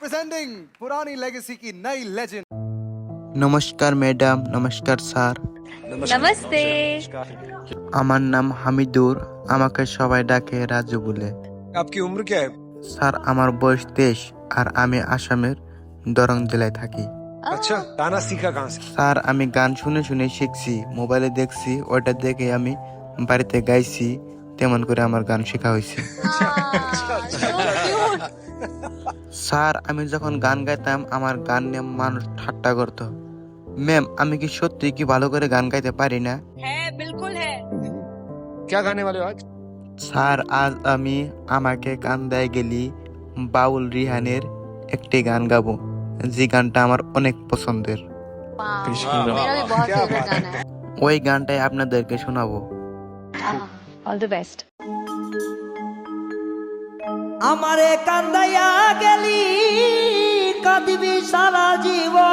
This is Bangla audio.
प्रेजेंटिंग पुरानी लेगेसी की नई लेजेंड। নমস্কার ম্যাডাম, নমস্কার স্যার। নমস্তে। আমার নাম হামিদুর, আমাকে সবাই ডাকে রাজু বলে। आपकी उम्र क्या है? স্যার আমার বয়স 23 আর আমি আসামের দরং জেলায় থাকি। अच्छा, गाना सीखा कहाँ से? স্যার আমি গান শুনে শুনে শিখছি, মোবাইলে দেখছি, ওইটা দেখে আমি বাড়িতে গাইছি, তেমন করে আমার গান শেখা হয়েছে। স্যার আমি যখন গান গাইতাম আমার গান নিয়ে মানুষ ঠাট্টা করতো। ম্যাম আমি কি সত্যি কি ভালো করে গান গাইতে পারি না? হ্যাঁ বিলকুল হ্যাঁ। क्या गाने वाले हो आज? স্যার আজ আমি আমাকে কান্দায় গেলি বাউল রিহানের একটি গান গাবো, যে গানটা আমার অনেক পছন্দের। मेरा भी बहुत क्या फेवरेट बात गाना है। ওই গানটাই আপনাদেরকে শোনাবো। All the best. আমারে কান্দাইয়া গেলি কাঁদিবি সারা জীবন।